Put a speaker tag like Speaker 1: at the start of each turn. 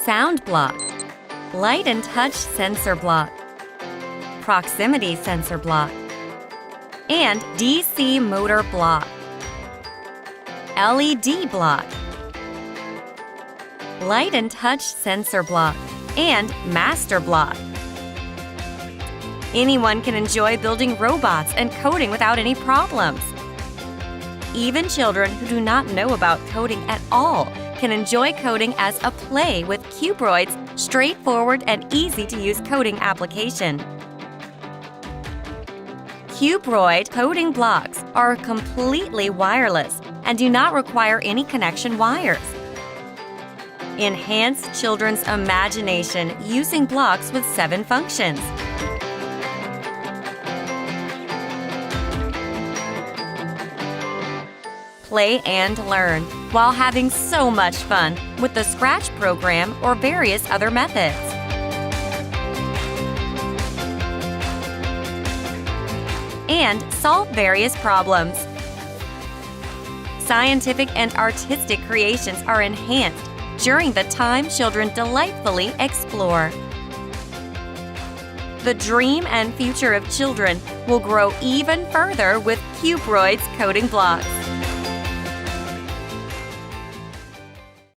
Speaker 1: sound block, light and touch sensor block, proximity sensor block, and DC motor block, LED block, light and touch sensor block, and master block. Anyone can enjoy building robots and coding without any problems. Even children who do not know about coding at all can enjoy coding as a play with Cubroid's straightforward and easy-to-use coding application. Cubroid coding blocks are completely wireless and do not require any connection wires. Enhance children's imagination using blocks with 7 functions. Play and learn while having so much fun with the Scratch program or various other methods. And solve various problems. Scientific and artistic creations are enhanced during the time children delightfully explore. The dream and future of children will grow even further with Cubroid's coding blocks.